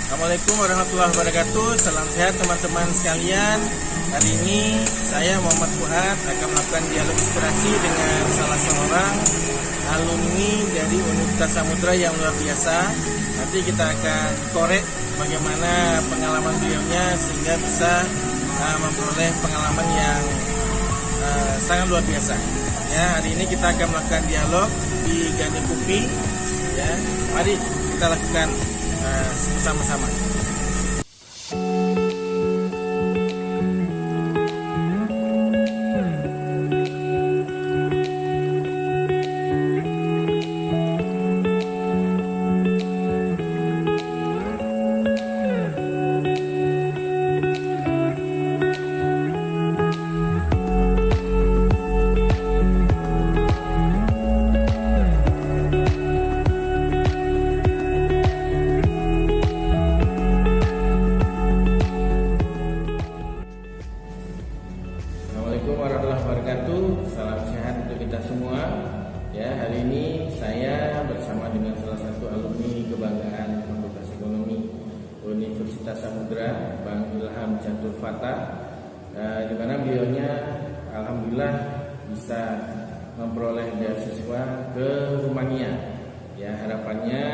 Assalamualaikum warahmatullahi wabarakatuh. Salam sehat teman-teman sekalian. Hari ini saya Muhammad Fuad akan melakukan dialog inspirasi dengan salah seorang alumni dari Universitas Samudra yang luar biasa. Nanti kita akan korek bagaimana pengalaman beliaunya sehingga bisa memperoleh pengalaman yang sangat luar biasa. Ya, hari ini kita akan melakukan dialog di Gandeng Kupi. Ya, mari kita lakukan bersama-sama. Assalamualaikum warahmatullahi wabarakatuh. Salam sehat untuk kita semua. Ya, hari ini saya bersama dengan salah satu alumni kebanggaan Fakultas Ekonomi Universitas Samudra, Bang Ilham Catur Fatah, di mana beliaunya alhamdulillah bisa memperoleh beasiswa ke Rumania. Ya, harapannya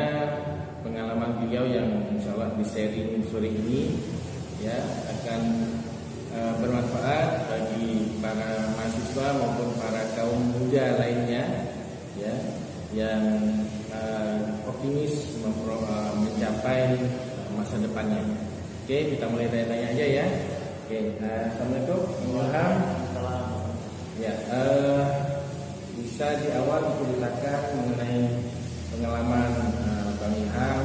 pengalaman beliau yang insya Allah di-sharing sore ini ya akan bermanfaat bagi para mahasiswa maupun para kaum muda lainnya ya yang optimis mencapai masa depannya. Oke, kita mulai tanya-tanya aja ya. Oke, assalamualaikum. Ya, bisa di awal diceritakan mengenai pengalaman Bang Ilham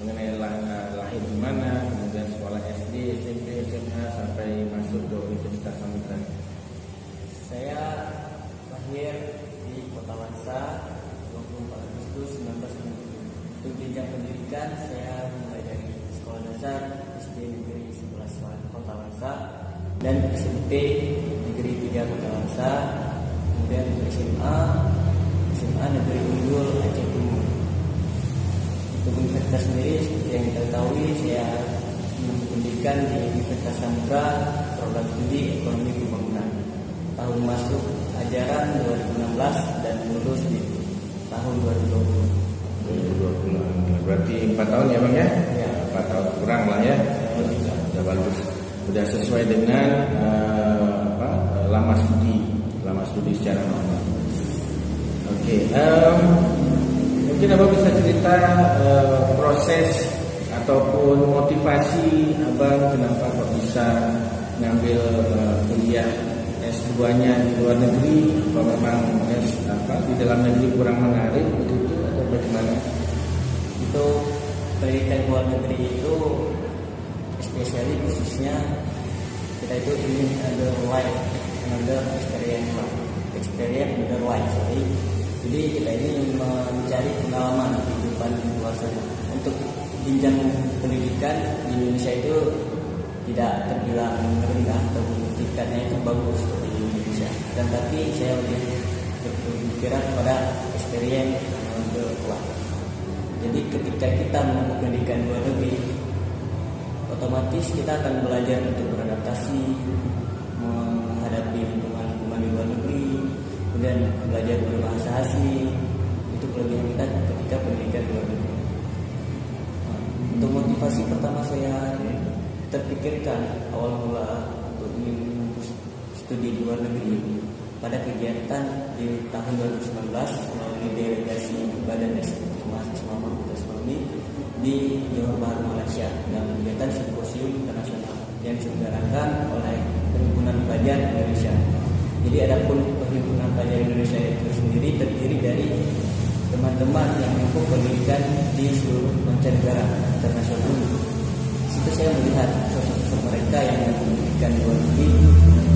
mengenai lahir di mana, kemudian sekolah SD, SMP, SMA sampai masuk ke Universitas Samudra. Saya lahir di Kota Langsa 24 Agustus 1997. Untuk jenjang pendidikan saya mulai dari sekolah dasar SD Negeri 11 Kota Langsa dan SMP Negeri 3 Kota Langsa, kemudian SMA Negeri Unggul Aceh Timur. Untuk universitas sendiri seperti yang kita ketahui, saya menempuh pendidikan di Universitas Samudra, program studi Ekonomi Pembangunan. Tahun masuk ajaran 2016 dan lulus di tahun 2020. Berarti 4 tahun ya Bang ya? Ya. 4 tahun kurang lah ya. Sudah bagus. Sudah sesuai dengan lama studi secara normal. Oke. Mungkin Abang bisa cerita proses ataupun motivasi Abang kenapa kok bisa ngambil kuliah S2-nya di luar negeri? Apa memang di dalam negeri kurang menarik begitu atau bagaimana? Itu pendidikan luar negeri itu especially khususnya kita itu ingin another experience another life. Jadi kita ini mencari pengalaman kehidupan di luar sana. Untuk jenjang pendidikan di Indonesia itu tidak terbilang rendah atau tingkatnya itu bagus di Indonesia. Dan tapi saya lebih berpikiran pada experience the life. Jadi ketika kita menempuh pendidikan luar negeri, otomatis kita akan belajar untuk beradaptasi, menghadapi lingkungan di luar negeri, kemudian belajar berbahasa asing. Itu kelebihan kita ketika pendidikan luar negeri. Untuk motivasi pertama saya terpikirkan awal mula untuk ingin studi di luar negeri pada kegiatan di tahun 2019 melalui delegasi Badan Eksekutif Mahasiswa Fakultas Ekonomi di Johor Bahru, Malaysia dalam kegiatan simposium internasional yang diselenggarakan oleh Perhimpunan Pelajar Indonesia. Jadi adapun Perhimpunan Pelajar Indonesia itu sendiri terdiri dari teman-teman yang menempuh pendidikan di seluruh mancanegara internasional. Situ saya melihat sosok-sosok mereka yang menempuh pendidikan di luar negeri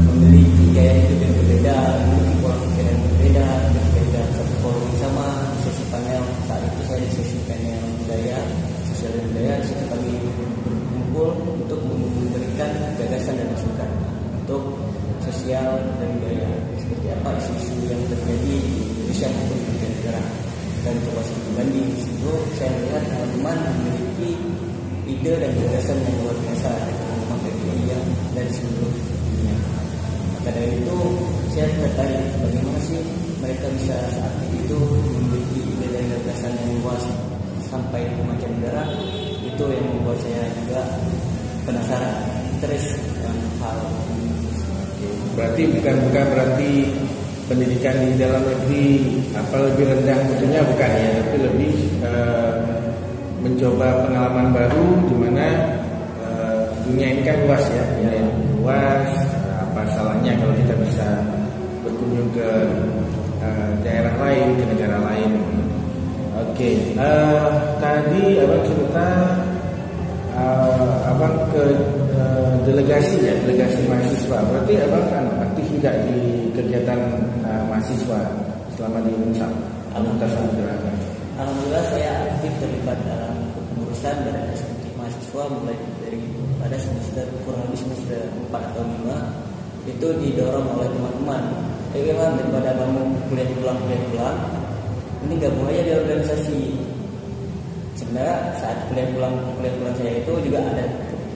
memiliki gaya hidup yang berbeda, memiliki pola pikir yang berbeda. Ketika satu forum yang sama, di sesi panel saat itu saya di sesi panel budaya, sosial dan budaya, di situ kami berkumpul untuk memberikan gagasan dan masukan untuk sosial dan budaya seperti apa isu-isu yang terjadi di Indonesia maupun di negara. Dan coba studi banding di situ saya melihat teman-teman memiliki ide dan gagasan yang luar biasa dari teman-teman PPI yang dari seluruh dunia. Maka dari itu saya tertarik bagaimana sih mereka bisa saat itu memiliki ide dan gagasan yang luas sampai ke mancanegara. Itu yang membuat saya juga penasaran, interest dengan hal ini. Berarti bukan berarti pendidikan di dalam negeri lebih rendah mutunya, bukan ya, tapi lebih mencoba pengalaman baru di mana dunia ini kan luas ya, dunia yang luas. Apa salahnya kalau kita bisa berkunjung ke daerah lain, ke negara lain. Oke, tadi abang cerita abang ke delegasi mahasiswa. Berarti abang kan aktif tidak di kegiatan mahasiswa selama di UNSAM? Alhamdulillah saya aktif terlibat dalam pengurusan dan eksekutif mahasiswa mulai dari pada kurang lebih semester 4 atau 5. Itu didorong oleh teman-teman. Memang daripada kamu kuliah pulang, ini gabung aja di organisasi. Sebenarnya saat kuliah pulang saya itu juga ada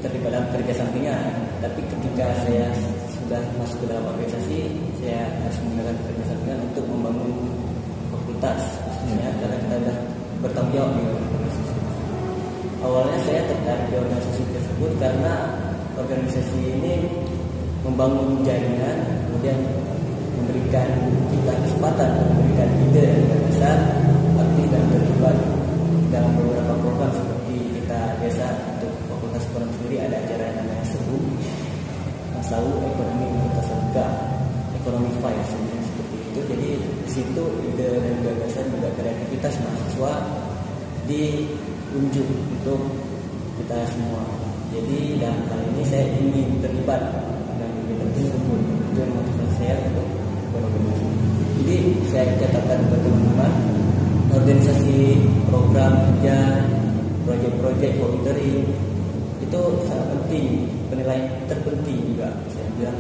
terlibat dalam kerja sampingan. Tapi ketika saya sudah masuk ke dalam organisasi, saya harus menggunakan kerja sampingan untuk membangun fakultas. Karena kita sudah bertanggung jawab di organisasi. Awalnya saya tertarik di organisasi tersebut karena organisasi ini membangun jaringan, kemudian memberikan kita kesempatan untuk memberikan ide dan gagasan, aktif dan terlibat dalam beberapa program seperti kita biasa untuk fakultas ekonomi sendiri ada acara yang namanya SAU ekonomi Universitas Terbuka, ekonomi FIRE seperti itu. Jadi di situ ide dan gagasan juga kreativitas mahasiswa diunjuk untuk kita semua. Jadi dalam hal ini saya ingin terlibat dengan kegiatan tersebut. Itu yang motivasi saya untuk berorganisasi. Jadi saya catatkan ke teman-teman, organisasi program kerja, proyek-proyek volunteering itu sangat penting, penilaian terpenting juga. Saya bilang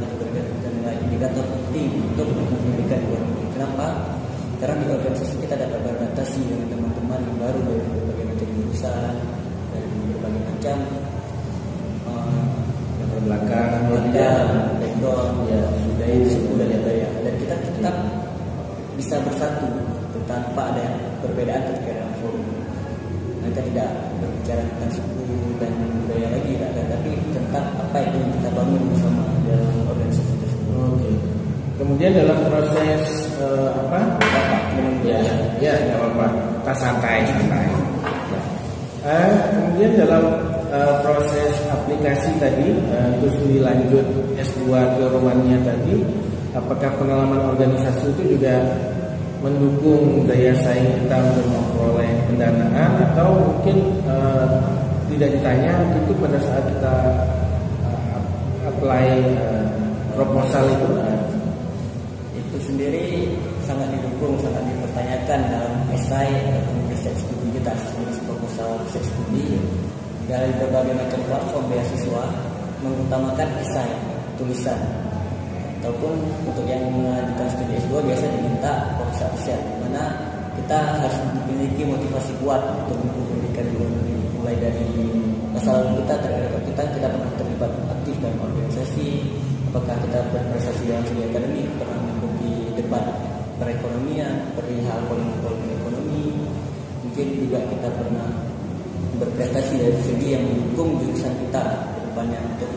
penilaian indikator penting untuk memberikan luar negeri. Kenapa? Karena di organisasi kita dapat beradaptasi dengan teman-teman yang baru dari berbagai macam jurusan, dari berbagai macam belakang, background, ya budaya, suku dan budaya, dan kita tetap bisa bersatu tanpa ada perbedaan ketika dalam forum. Mereka tidak berbicara tentang suku dan budaya lagi, tapi tentang apa itu yang kita bangun bersama dalam organisasi tersebut. Oke. Kemudian dalam proses nggak apa-apa, kita santai. Kemudian dalam proses aplikasi tadi, terus dilanjut S2 ke Romania tadi, apakah pengalaman organisasi itu juga mendukung daya saing kita untuk memperoleh pendanaan, atau mungkin tidak ditanya itu pada saat kita apply proposal itu? Itu sendiri sangat didukung, sangat dipertanyakan dalam esai ataupun riset studi kita, sebagai proposal riset studi dari berbagai macam platform beasiswa mengutamakan esai, tulisan, ataupun untuk yang melanjutkan studi S2 biasa diminta proposal riset, di mana kita harus memiliki motivasi kuat untuk pendidikan di luar negeri. Mulai dari masa lalu kita pernah terlibat aktif dalam organisasi, apakah kita berprestasi dalam segi akademik, pernah mengikuti debat perekonomian, perihal politik ekonomi, mungkin juga kita pernah berprestasi dari segi yang mendukung jurusan kita ke depannya untuk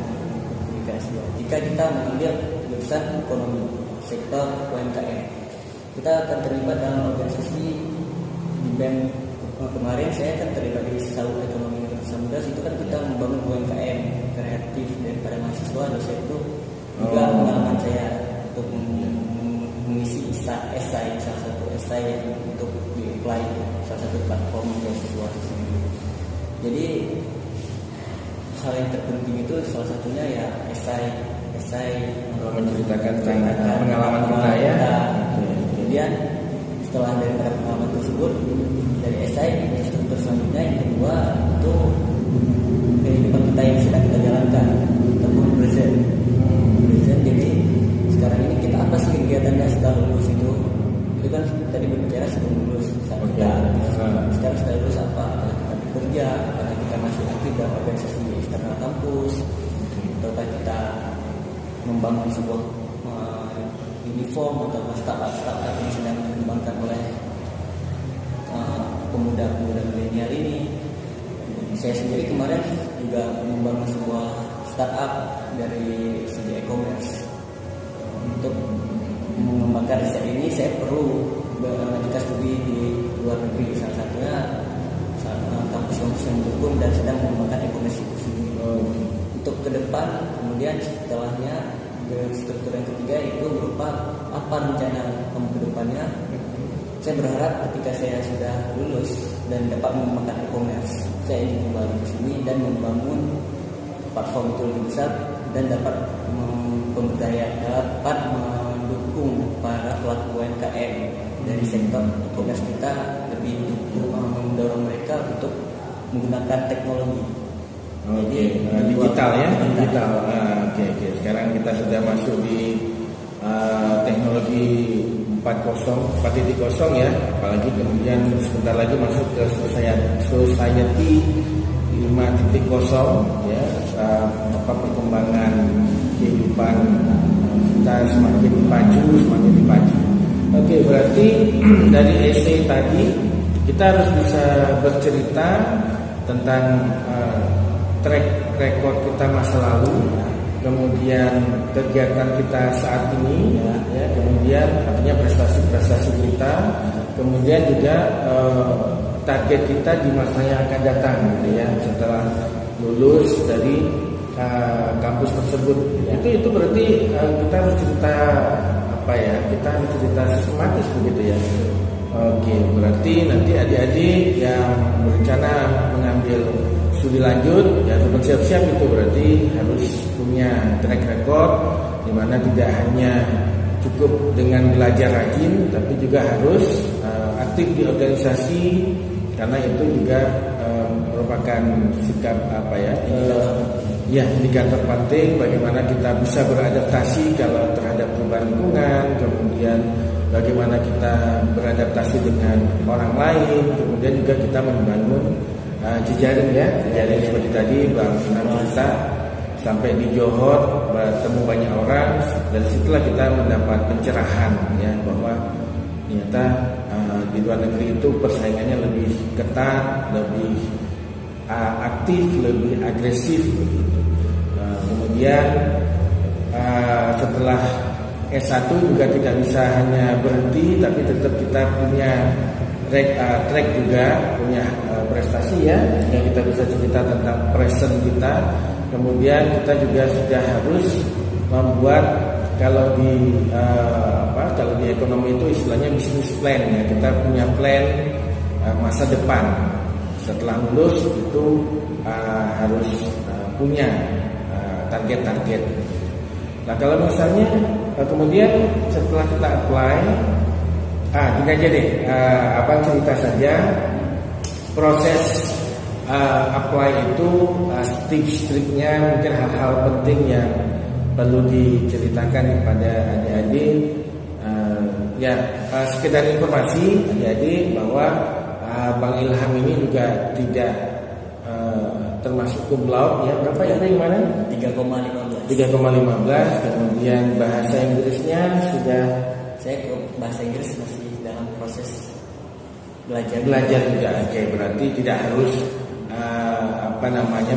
komunikasi. Jika kita mengambil jurusan ekonomi, sektor UMKM, kita akan terlibat dalam organisasi di BEM. Kemarin saya akan terlibat di SAU Ekonomi Universitas Muda. Itu kan kita membangun UMKM kreatif daripada mahasiswa. Dosen itu juga pengalaman saya untuk mengisi esai, salah satu esai untuk di-apply salah satu platform beasiswa sendiri. Jadi hal yang terpenting itu salah satunya ya esai menceritakan pengalaman kita ya. Kemudian setelah dari pengalaman tersebut, dari esai struktur selanjutnya yang kedua itu kehidupan kita yang sedang kita jalankan ataupun present. Jadi sekarang ini kita apa sih kegiatannya setelah lulus itu kan tadi berbicara sebelum lulus saat kita sekarang setelah lulus apa, kita bekerja, karena kita masih aktif sudah organisasi di eksternal kampus, ataukah kita membangun sebuah uniform atau startup yang sedang dikembangkan oleh pemuda-pemuda milenial ini. Saya sendiri kemarin juga membangun sebuah startup dari segi e-commerce. Untuk mengembangkan riset ini saya perlu melanjutkan studi di luar negeri, salah satunya kampus-kampus yang mendukung dan sedang mengembangkan e-commerce itu sendiri. Untuk ke depan, kemudian setelahnya struktur yang ketiga itu berupa apa rencana kamu ke depannya. Saya berharap ketika saya sudah lulus dan dapat mengembangkan e-commerce, saya ingin kembali ke sini dan membangun platform itu lebih besar dan dapat dapat mendukung para pelaku UMKM dari sektor e-commerce kita, lebih mendorong mereka untuk menggunakan teknologi. Digital ya, digital. Oke. Sekarang kita sudah masuk di teknologi 4.0 ya, apalagi kemudian sebentar lagi masuk ke society 5.0 ya, perkembangan kehidupan kita semakin maju. Oke, berarti dari essay tadi kita harus bisa bercerita tentang track record kita masa lalu, kemudian kegiatan kita saat ini, ya, kemudian artinya prestasi kita, kemudian juga target kita di masa yang akan datang, gitu ya, setelah lulus dari kampus tersebut. Itu berarti kita harus cerita kita harus cerita sistematis begitu ya. Oke, berarti nanti adik-adik yang berencana mengambil studi lanjut ya, harus siap-siap, itu berarti harus punya track record di mana tidak hanya cukup dengan belajar rajin, tapi juga harus aktif di organisasi, karena itu juga merupakan sikap indikator penting bagaimana kita bisa beradaptasi kalau terhadap perubahan lingkungan, kemudian bagaimana kita beradaptasi dengan orang lain, kemudian juga kita membangun jejaring seperti tadi Bang Sinan cerita, sampai di Johor bertemu banyak orang, dan situlah kita mendapat pencerahan ya, bahwa ternyata di luar negeri itu persaingannya lebih ketat, lebih aktif, lebih agresif. Kemudian setelah S1 juga tidak bisa hanya berhenti, tapi tetap kita punya track juga, punya prestasi ya, yang kita bisa cerita tentang present kita. Kemudian kita juga sudah harus membuat, kalau di ekonomi itu istilahnya business plan ya, kita punya plan masa depan setelah lulus itu harus punya target-target. Nah, kalau misalnya kemudian setelah kita apply, gini aja deh, abang cerita saja proses apply itu, tips-triknya, mungkin hal-hal penting yang perlu diceritakan kepada adik-adik. Sekedar informasi adik-adik bahwa Bang Ilham ini juga tidak termasuk cum laude ya. Berapa ya yang mana? 3,15. 3,15. Kemudian bahasa Inggrisnya sudah, saya ke bahasa Inggris masih dalam proses belajar juga. Oke, berarti tidak harus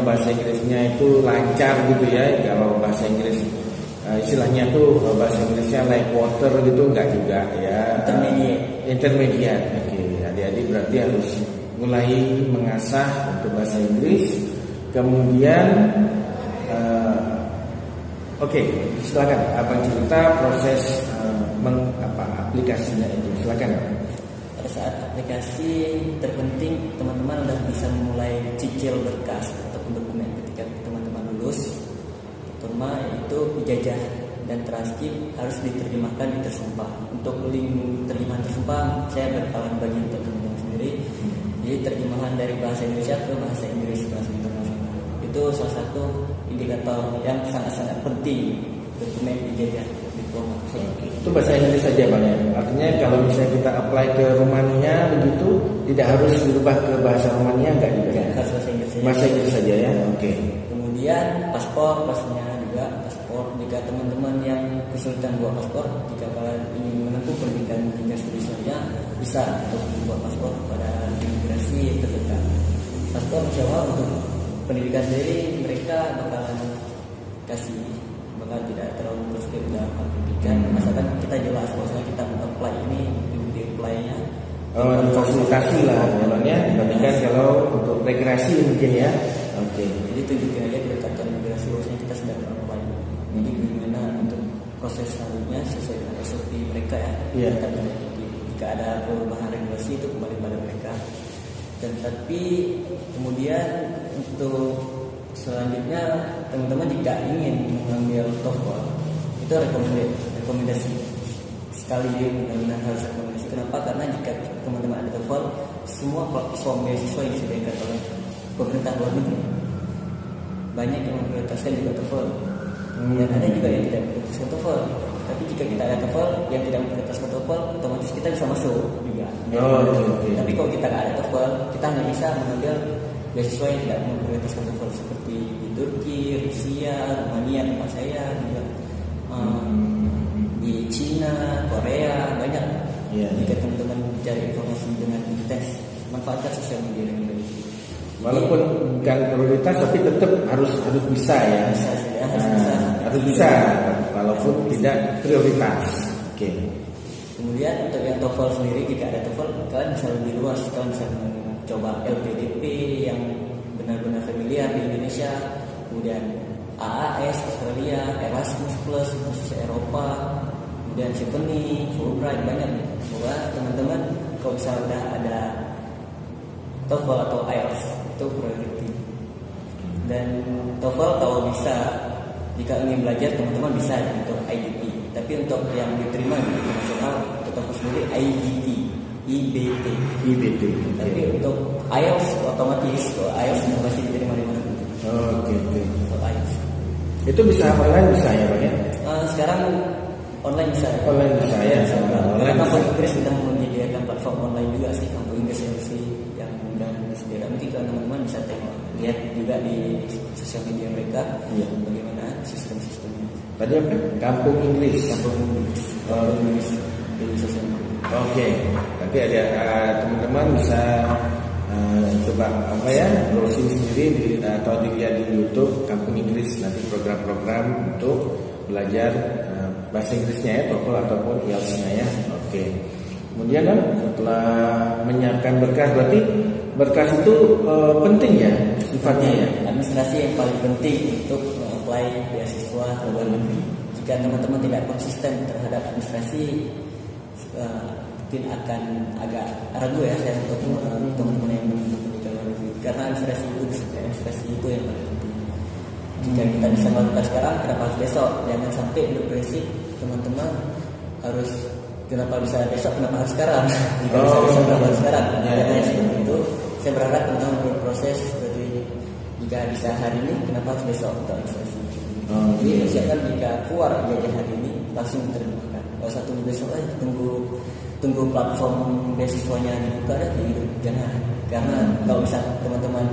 bahasa Inggrisnya itu lancar gitu ya. Kalau bahasa Inggris istilahnya tuh bahasa Inggrisnya like water gitu, enggak juga ya. Intermediate. Oke, adik-adik berarti harus mulai mengasah untuk bahasa Inggris. Kemudian silakan abang cerita proses aplikasinya itu, silakan. Pada saat aplikasi terpenting, teman-teman sudah bisa mulai cicil berkas ataupun dokumen ketika teman-teman lulus. Terutama itu ijazah dan transkrip harus diterjemahkan di Tersumpah. Untuk link terjemahan Tersumpah saya berkawan bagi untuk teman-teman sendiri. Jadi terjemahan dari bahasa Indonesia ke bahasa Inggris, bahasa internasional. Itu salah satu indikator yang sangat-sangat penting, dokumen ijazah diploma. Itu bahasa Inggris saja Bang ya. Artinya kalau misalnya kita apply ke Rumania begitu, tidak harus dirubah ke bahasa Rumania, enggak juga. Harus bahasa Inggris. Bahasa Inggris saja ya. Oke. Kemudian paspornya juga paspor. Jika teman-teman yang kesulitan buat paspor, jika kalian ingin menempuh pendidikan jenjang studi selanjutnya, bisa untuk membuat paspor pada imigrasi terdekat. Paspor insya Allah untuk pendidikan sendiri mereka bakalan bakal tidak terlalu bersulit dalam pendidikan. Masakan kita jelas bahwasanya kita apply ini di apply-nya. Konsultasi lah namanya dibandingkan kalau untuk rekreasi mungkin ya. Oke. Jadi tunjukin aja ke kantor imigrasi bahwasanya kita sedang apply. Jadi bagaimana untuk proses selanjutnya sesuai dengan SOP mereka ya. Iya. Jika ada perubahan regulasi itu kembali pada mereka. Dan tapi kemudian untuk selanjutnya teman-teman jika ingin mengambil TOEFL itu rekomendasi sekali benar-benar harus rekomendasi. Kenapa? Karena jika teman-teman ada TOEFL, semua platform beasiswa yang disediakan oleh pemerintah luar negeri banyak yang memprioritaskan juga TOEFL. Dan ada juga yang tidak memprioritaskan TOEFL. Tapi jika kita ada TOEFL yang tidak memprioritaskan TOEFL, otomatis kita bisa masuk juga. Okay. Tapi kalau kita nggak ada TOEFL, kita hanya bisa mengambil beasiswa yang tidak memprioritaskan TOEFL seperti di Turki, Rusia, Rumania tempat saya juga, di Cina, Korea banyak. Jika teman-teman mencari informasi dengan intens, manfaatkan sosial media yang baik. Walaupun bukan prioritas tapi tetap harus bisa ya. Harus bisa walaupun tidak prioritas. Oke. Kemudian untuk yang TOEFL sendiri, jika ada TOEFL kalian bisa lebih luas, kalian bisa mencoba LPDP yang benar-benar familiar di Indonesia, kemudian AAS Australia, Erasmus Plus khusus Eropa, kemudian Chevening, Fulbright, banyak. Semoga teman-teman kalau misalnya udah ada TOEFL atau IELTS itu priority. Dan TOEFL kalau bisa, jika ingin belajar teman-teman bisa untuk IDP. Tapi untuk yang diterima di internasional untuk TOEFL sendiri IBT. Tapi untuk IELTS otomatis, kalau IELTS masih diterima di mana? Oke. Untuk IELTS. Itu bisa online bisa ya Pak ya? Sekarang online bisa. Online bisa ya. Karena kampus Inggris sudah menyediakan platform online juga sih, kampus Inggris yang mudah disediakan. Nanti kalau teman-teman bisa lihat juga di sosial media mereka bagaimana sistem-sistemnya. Tadi apa? Kampung Inggris. Di sosial media. Oke. Nanti ada teman-teman bisa coba browsing sendiri atau dilihat di YouTube Kampung Inggris, nanti program-program untuk belajar bahasa Inggrisnya ya, TOEFL ataupun IELTS-nya ya. Oke. Kemudian setelah menyiapkan berkas, berarti berkas itu penting ya sifatnya ya. Administrasi yang paling penting untuk apply beasiswa ke luar negeri. Jika teman-teman tidak konsisten terhadap administrasi, mungkin akan agak ragu ya saya untuk teman-teman yang menuntut pendidikan luar negeri. Karena administrasi itu yang paling penting. Jika kita bisa melakukan sekarang, kenapa harus besok? Jangan sampai berprinsip teman-teman harus kenapa bisa besok, kenapa harus sekarang? Jika bisa besok, kenapa harus sekarang? Karena seperti itu, saya berharap teman-teman berproses. Berarti jika bisa hari ini, kenapa harus besok untuk administrasi? Jadi siapkan jika keluar ijazah hari ini langsung diterjemahkan. Kalau satu besok aja tunggu platform beasiswanya dibuka aja, jangan. Karena kalau bisa teman-teman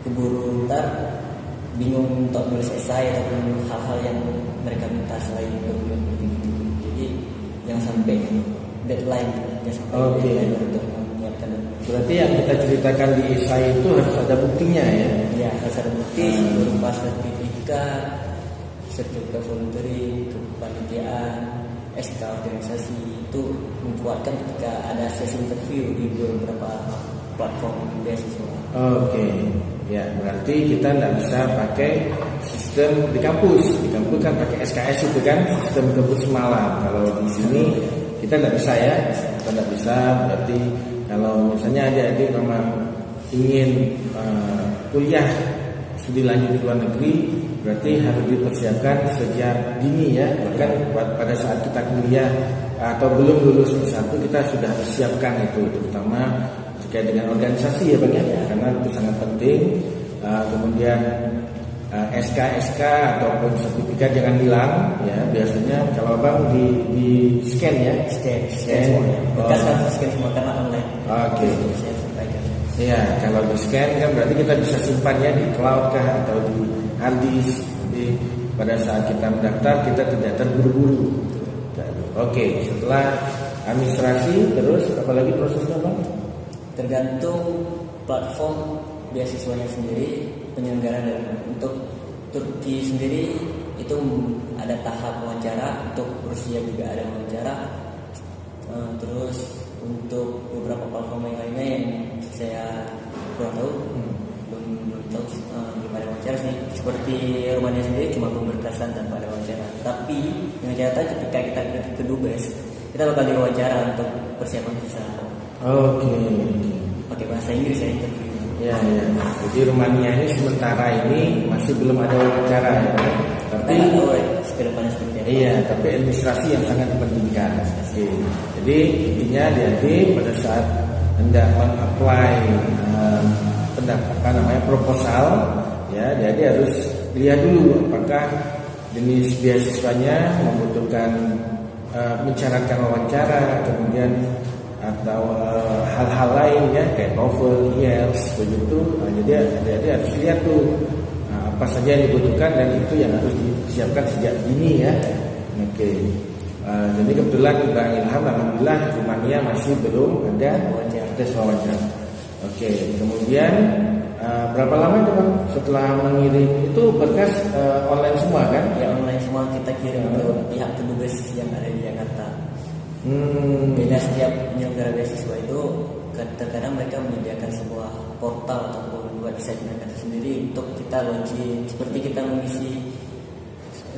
keburu ntar bingung untuk nulis esai ataupun hal-hal yang mereka minta selain dokumen begitu. Jadi jangan sampai deadline, untuk menyiapkan. Berarti yang kita ceritakan di esai itu harus ada buktinya ya? Ya, harus ada bukti berupa sertifikat voluntary, kepanitiaan, SK organisasi itu menguatkan ketika ada sesi interview di beberapa platform beasiswa. Oke. Ya, berarti kita tidak bisa pakai sistem di kampus. Di kampus kan pakai SKS itu kan, sistem kebut semalam. Kalau di sini kita tidak bisa ya. Kita tidak bisa. Berarti kalau misalnya adik-adik memang ingin kuliah studi lanjut di luar negeri, berarti harus dipersiapkan sejak dini ya. Bahkan pada saat kita kuliah atau belum lulus S1 kita sudah persiapkan itu, terutama terkait dengan organisasi ya Bang ya, karena itu sangat penting. Kemudian SK ataupun sertifikat jangan hilang ya. Biasanya kalau Bang di scan ya, scan semua. Bekas harus scan semua karena online. Oke. Saya sampaikan. Ya, kalau di scan kan berarti kita bisa simpan ya di cloud kah atau di hard disk. Jadi pada saat kita mendaftar kita tidak terburu-buru. Oke, setelah administrasi terus apalagi prosesnya Bang? Tergantung platform beasiswanya sendiri, penyelenggara, dan untuk Turki sendiri itu ada tahap wawancara, untuk Rusia juga ada wawancara. Terus untuk beberapa platform yang lainnya yang saya kurang tahu, belum tahu gimana wawancara sih. Seperti Rumania sendiri cuma pemberkasan tanpa ada wawancara. Tapi yang nyata ketika kita ke Dubes, kita bakal diwawancara untuk persiapan visa. Oke. Pakai bahasa Inggris ya interview. Ya. Jadi Rumania ini sementara ini masih belum ada wawancara ya. Tapi kedepannya seperti apa? iya, tapi administrasi yang sangat dipentingkan. Oke. Jadi intinya adik-adik pada saat hendak men-apply proposal, ya, jadi harus lihat dulu apakah jenis beasiswanya membutuhkan mensyaratkan wawancara, kemudian atau hal-hal lain ya kayak TOEFL, IELTS begitu. Jadi adik-adik harus lihat tuh apa saja yang dibutuhkan dan itu yang harus disiapkan sejak dini ya. Oke. Jadi kebetulan Bang Ilham alhamdulillah Rumania masih belum ada tes wawancara. Oke. Kemudian berapa lama itu Bang setelah mengirim itu berkas online semua kan? Ya online semua kita kirim ke pihak kedubes yang ada di Jakarta. Beda setiap penyelenggara beasiswa itu terkadang mereka menyediakan sebuah portal ataupun website mereka sendiri untuk kita login, seperti kita mengisi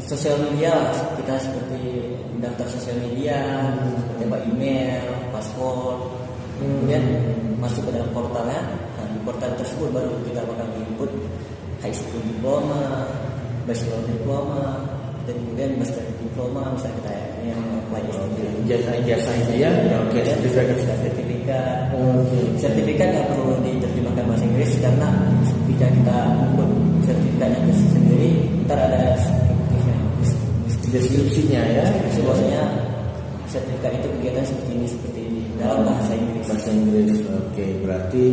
sosial media, kita seperti daftar sosial media, seperti apa email, password, kemudian masuk ke dalam portalnya. Nah, di portal tersebut baru kita bakal input high school diploma, bachelor diploma, dan kemudian master diploma misalnya kita yang apply ijazah itu ya. Oke, sertifikat. Sertifikat nggak perlu diterjemahkan bahasa Inggris karena ketika kita input sertifikatnya itu sendiri, ntar ada deskripsinya ya. Bahwasanya sertifikat itu kegiatan seperti ini dalam bahasa Inggris. Bahasa Inggris. Oke, berarti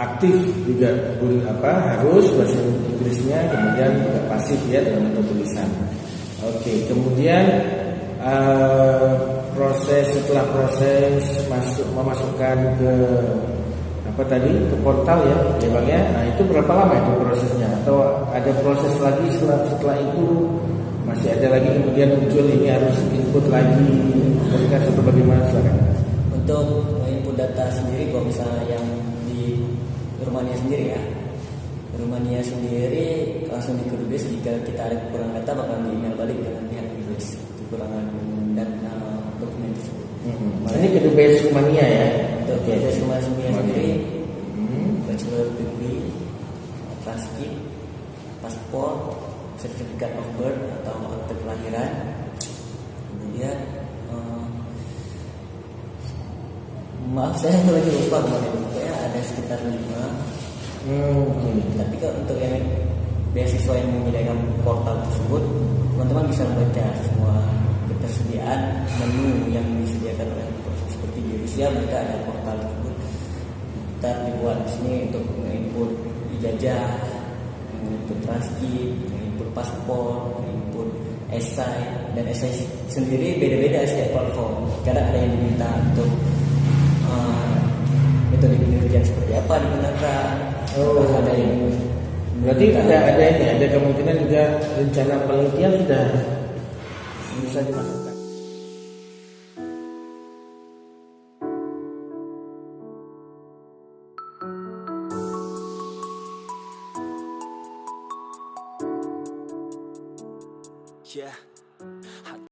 aktif juga harus bahasa Inggrisnya, kemudian juga pasif ya dalam bentuk tulisan. Oke, kemudian setelah proses memasukkan ke ke portal ya Bang ya. Nah, itu berapa lama itu prosesnya atau ada proses lagi setelah itu masih ada lagi kemudian muncul ini harus input lagi berkas atau bagaimana silakan. Untuk input data sendiri kalau misalnya yang di Rumania sendiri ya. Rumania sendiri langsung di kedubes jika kita ada kekurangan data bakal di email balik dengan pihak kedubes kekurangan data dokumen tersebut. Ini kedubes Rumania ya. Untuk kedubes Rumania sendiri bachelor degree, transkrip, paspor, sertifikat of birth atau akte kelahiran, kemudian maaf saya lagi lupa kemarin ada sekitar 5. Tapi kalau untuk yang beasiswa yang menyediakan portal tersebut, teman-teman bisa membaca semua ketersediaan menu yang disediakan oleh seperti di Rusia mereka ada portal tersebut. Kita dibuat di sini untuk menginput ijazah, menginput transkrip, menginput paspor, menginput esai, dan esai sendiri beda-beda setiap platform. Kadang ada yang diminta untuk metode penelitian seperti apa digunakan. Ada yang berarti ada kemungkinan juga rencana penelitian sudah bisa dimasukkan. Yeah.